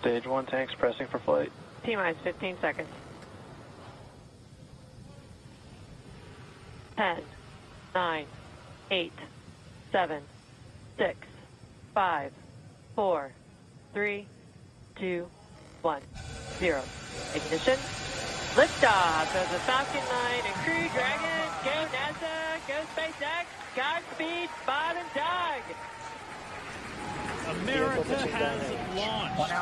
Stage 1 tanks pressing for flight. T-minus 15 seconds. 10, 9, 8, 7, 6, 5, 4, 3, 2, 1, 0. Ignition. Liftoff of the Falcon 9 and Crew Dragon. Go NASA, go SpaceX, Godspeed, Bob and Doug. America has launched.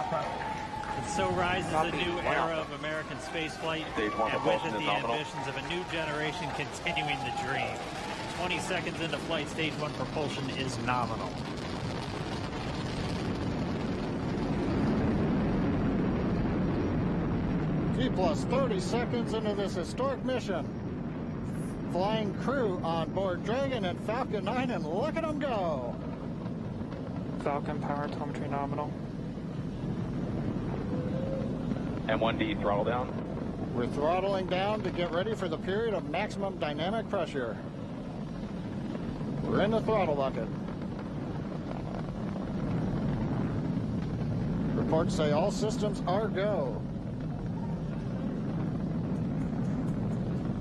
And so rises a new era of American spaceflight, and with it the ambitions of a new generation continuing the dream. 20 seconds into flight, stage 1 propulsion is nominal. T plus 30 seconds into this historic mission. Flying crew on board Dragon and Falcon 9, and look at them go. Falcon power telemetry nominal. M1D throttle down. We're throttling down to get ready for the period of maximum dynamic pressure. We're in the throttle bucket. Reports say all systems are go.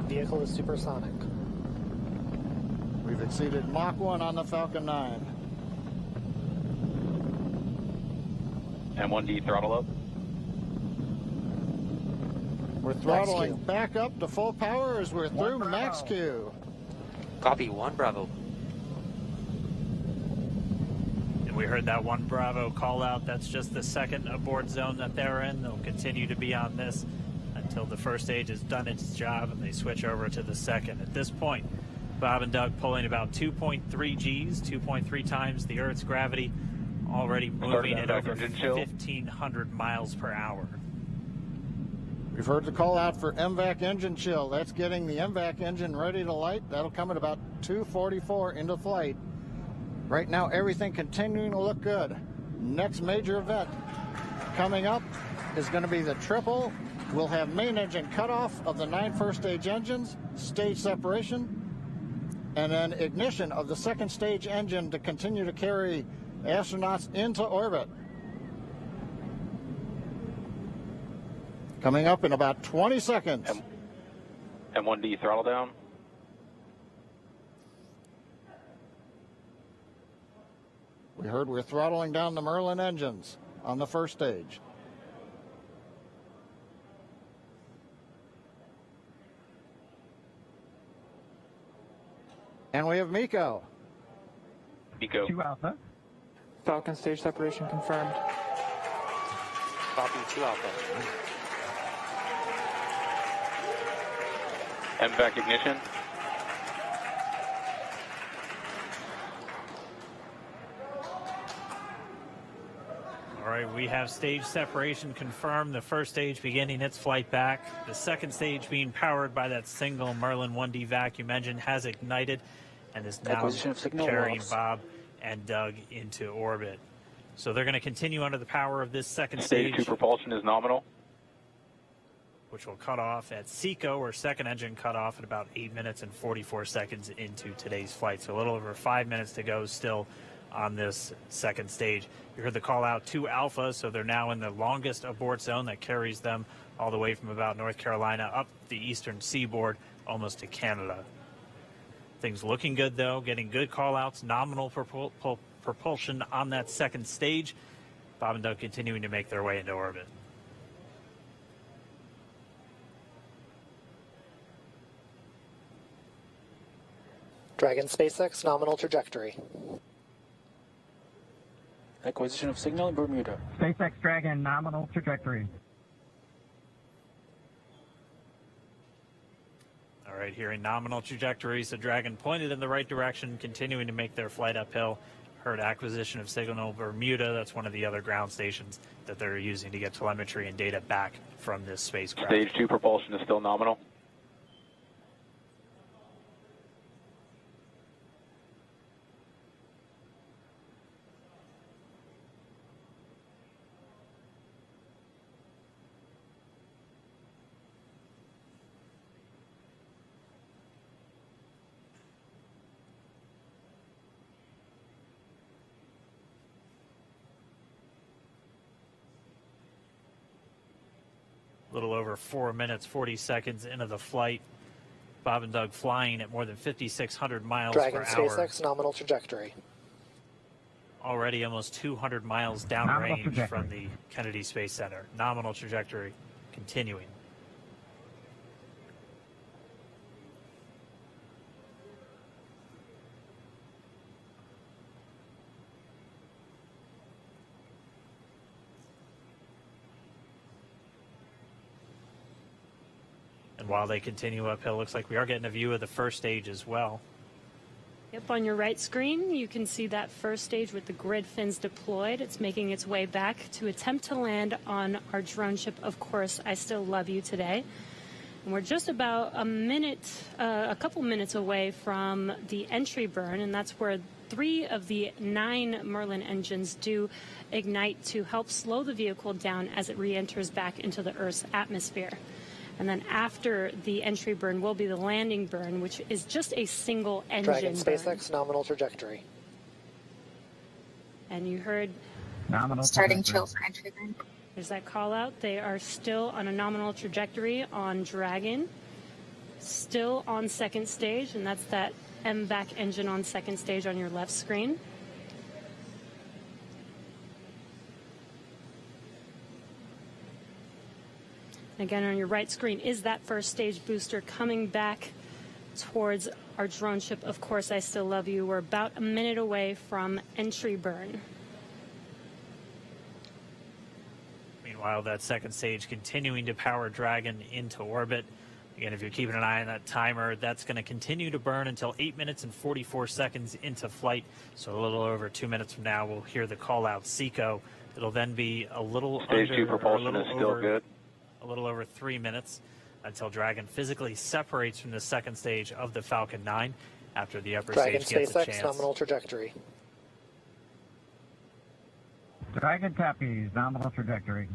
Vehicle is supersonic. We've exceeded Mach 1 on the Falcon 9. M1D throttle up. We're throttling back up to full power as we're through max Q. Copy, 1 Bravo. And we heard that 1 Bravo call out. That's just the second abort zone that they're in. They'll continue to be on this until the first stage has done its job and they switch over to the second. At this point, Bob and Doug pulling about 2.3 Gs, 2.3 times the Earth's gravity, already moving at over 1,500 miles per hour. We've heard the call out for MVAC engine chill. That's getting the MVAC engine ready to light. That'll come at about 2:44 into flight. Right now, everything continuing to look good. Next major event coming up is going to be the triple. We'll have main engine cutoff of the 9 first stage engines, stage separation, and then ignition of the second stage engine to continue to carry astronauts into orbit. Coming up in about 20 seconds. M1D throttle down. We heard we're throttling down the Merlin engines on the first stage. And we have Miko. Miko. 2 Alpha. Falcon stage separation confirmed. Copy, 2 Alpha. MVAC ignition. All right, we have stage separation confirmed. The first stage beginning its flight back. The second stage being powered by that single Merlin 1D vacuum engine has ignited and is now carrying Bob and Doug into orbit. So they're going to continue under the power of this second stage. Stage 2 propulsion is nominal. Which will cut off at SECO, or second engine cut off at about 8 minutes and 44 seconds into today's flight. So a little over 5 minutes to go still on this second stage. You heard the call out to Alpha, so they're now in the longest abort zone that carries them all the way from about North Carolina up the eastern seaboard almost to Canada. Things looking good though, getting good call outs, nominal propulsion on that second stage. Bob and Doug continuing to make their way into orbit. Dragon SpaceX nominal trajectory. Acquisition of signal in Bermuda. SpaceX Dragon nominal trajectory. All right, hearing nominal trajectories, the Dragon pointed in the right direction, continuing to make their flight uphill. Heard acquisition of signal Bermuda. That's one of the other ground stations that they're using to get telemetry and data back from this spacecraft. Stage 2 propulsion is still nominal. little over 4 minutes, 40 seconds into the flight. Bob and Doug flying at more than 5,600 miles Dragon per hour. SpaceX nominal trajectory. Already almost 200 miles downrange from the Kennedy Space Center. Nominal trajectory continuing. And while they continue uphill, looks like we are getting a view of the first stage as well. Yep, on your right screen, you can see that first stage with the grid fins deployed. It's making its way back to attempt to land on our drone ship, Of Course, I Still Love You today. And we're just about a couple minutes away from the entry burn, and that's where 3 of the 9 Merlin engines do ignite to help slow the vehicle down as it re-enters back into the Earth's atmosphere. And then after the entry burn will be the landing burn, which is just a single engine Dragon SpaceX burn. nominal trajectory. And you heard Nominal starting trajectory. chill for entry burn. there's that call out. They are still on a nominal trajectory on Dragon, still on second stage, and that's that MVAC engine on second stage on your left screen. Again, on your right screen is that first stage booster coming back towards our drone ship, Of Course, I Still Love You. We're about a minute away from entry burn. Meanwhile, that second stage continuing to power Dragon into orbit. Again, if you're keeping an eye on that timer, that's going to continue to burn until 8 minutes and 44 seconds into flight. So a little over 2 minutes from now, we'll hear the call out SECO. It'll then be a little Stage 2 propulsion is still good. A little over 3 minutes until Dragon physically separates from the second stage of the Falcon 9 after the upper Dragon stage gets a SpaceX chance. nominal trajectory. Dragon copies. Nominal trajectory.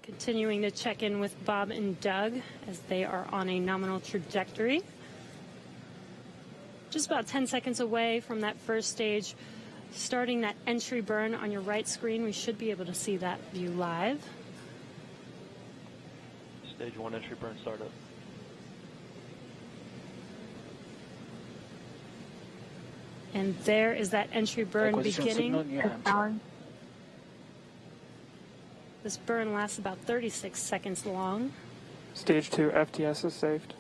Continuing to check in with Bob and Doug as they are on a nominal trajectory. Just about 10 seconds away from that first stage, starting that entry burn on your right screen. We should be able to see that view live. Stage 1 entry burn startup. And there is that entry burn beginning. This burn lasts about 36 seconds long. Stage 2 FTS is saved.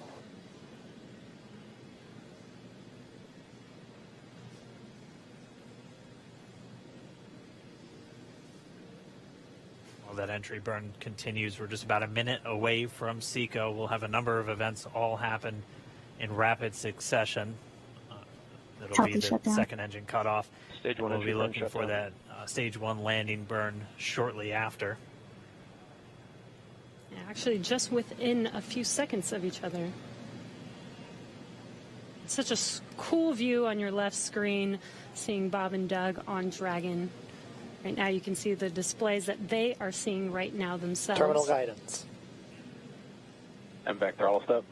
That entry burn continues. We're just about a minute away from SECO. We'll have a number of events all happen in rapid succession. That'll be the second engine cutoff. Stage 1 we'll entry be burn looking for that stage 1 landing burn shortly after. Yeah, actually, just within a few seconds of each other. Such a cool view on your left screen, seeing Bob and Doug on Dragon. Right now you can see the displays that they are seeing right now themselves. Terminal guidance. MVAC throttle step.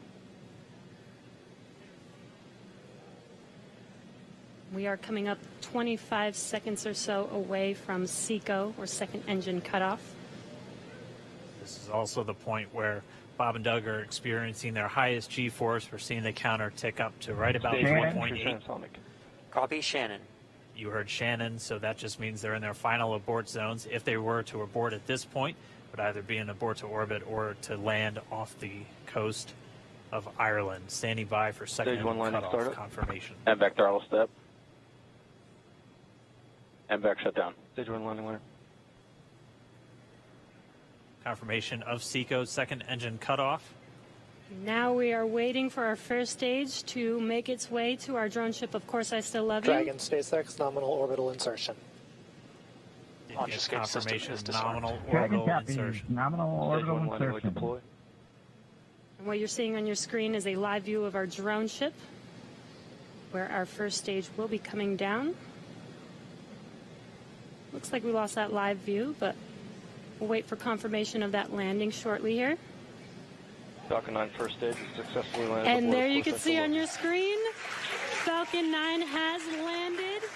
We are coming up 25 seconds or so away from SECO, or second engine cutoff. This is also the point where Bob and Doug are experiencing their highest G-force. We're seeing the counter tick up to right about 4.8. Copy, Shannon. You heard Shannon, so that just means they're in their final abort zones. If they were to abort at this point, it would either be an abort to orbit or to land off the coast of Ireland. Standing by for second cutoff confirmation. MVAC throttle step. MVAC shutdown. Stage 1 landing line. Confirmation of SECO's second engine cutoff. Now we are waiting for our first stage to make its way to our drone ship, Of Course, I Still Love You. Dragon SpaceX nominal orbital insertion. Launch escape confirmation, nominal Dragon orbital copies. insertion. Nominal orbital insertion. And what you're seeing on your screen is a live view of our drone ship, where our first stage will be coming down. Looks like we lost that live view, but we'll wait for confirmation of that landing shortly here. Falcon 9 first stage is successfully landed. And there you can see on your screen, Falcon 9 has landed.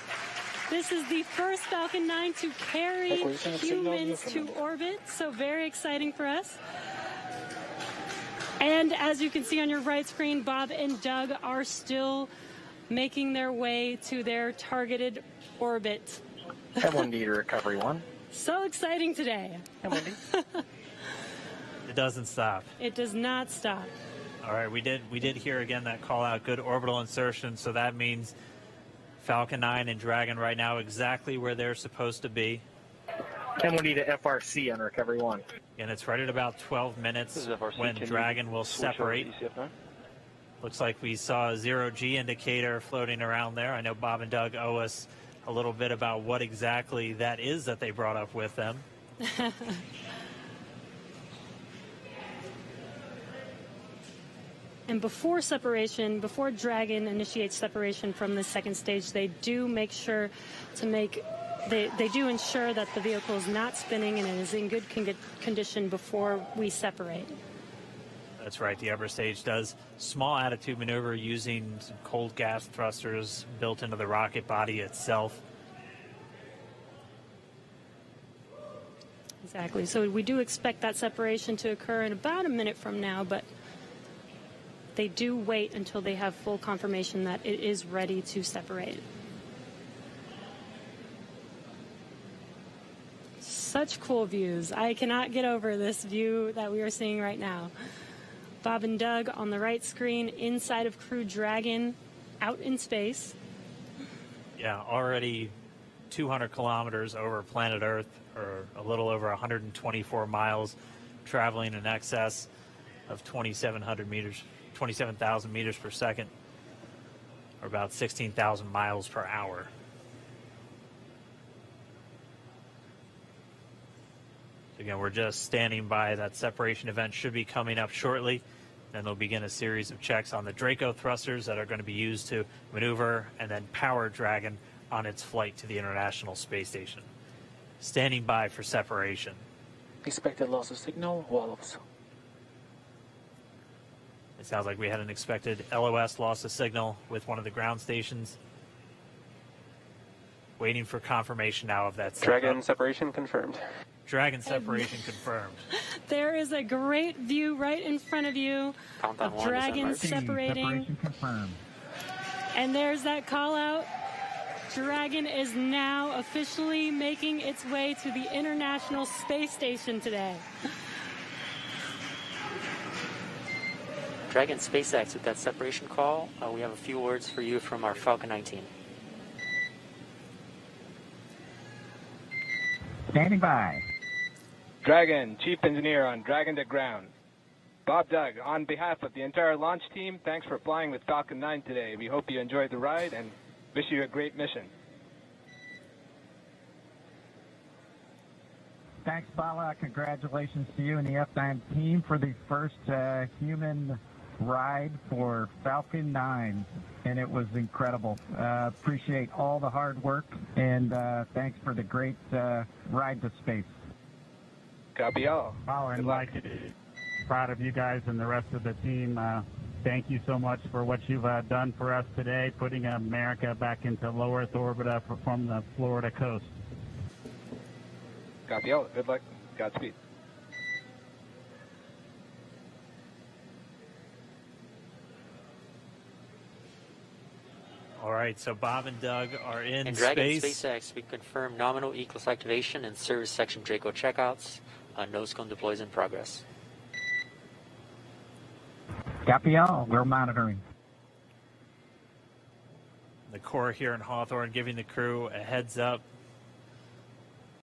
This is the first Falcon 9 to carry humans to orbit, so very exciting for us. And as you can see on your right screen, Bob and Doug are still making their way to their targeted orbit. M1D to recovery 1. So exciting today. M1D. It doesn't stop. It does not stop. All right, we did hear again that call out, good orbital insertion, so that means Falcon 9 and Dragon right now exactly where they're supposed to be. M1D to FRC on recovery 1. And it's right at about 12 minutes This is FRC. when Can Dragon will switch over separate. to ECF9? Looks like we saw a 0G indicator floating around there. I know Bob and Doug owe us a little bit about what exactly that is that they brought up with them. And before separation, before Dragon initiates separation from the second stage, they do make sure to make, they do ensure that the vehicle is not spinning and it is in good condition before we separate. That's right, the upper stage does small attitude maneuver using some cold gas thrusters built into the rocket body itself. Exactly, so we do expect that separation to occur in about a minute from now, but they do wait until they have full confirmation that it is ready to separate. Such cool views. I cannot get over this view that we are seeing right now. Bob and Doug on the right screen, inside of Crew Dragon, out in space. Yeah, already 200 kilometers over planet Earth, or a little over 124 miles, traveling in excess of 2,700 meters. 27,000 meters per second, or about 16,000 miles per hour. Again, we're just standing by. That separation event should be coming up shortly. Then they'll begin a series of checks on the Draco thrusters that are going to be used to maneuver and then power Dragon on its flight to the International Space Station. Standing by for separation. Expected loss of signal, wallows. It sounds like we had an expected LOS loss of signal with one of the ground stations. Waiting for confirmation now of that. Dragon separation confirmed. Dragon separation confirmed. There is a great view right in front of you of Dragon separating. Separation confirmed. And there's that call out. Dragon is now officially making its way to the International Space Station today. Dragon SpaceX with that separation call. We have a few words for you from our Falcon 9 team. Standing by. Dragon, Chief Engineer on Dragon to Ground. Bob Doug, on behalf of the entire launch team, thanks for flying with Falcon 9 today. We hope you enjoyed the ride and wish you a great mission. Thanks, Bala. Congratulations to you and the F9 team for the first human ride for Falcon 9, and it was incredible. Appreciate all the hard work, and thanks for the great ride to space. Copy all. Oh, and like, proud of you guys and the rest of the team. Thank you so much for what you've done for us today, putting America back into low Earth orbit from the Florida coast. Copy all. Good luck. Godspeed. All right, so Bob and Doug are in And Dragon space. SpaceX, we confirm nominal Eclipse activation and service section Draco checkouts. Nose cone deploys in progress. Copy all. We're monitoring. The Corps here in Hawthorne giving the crew a heads up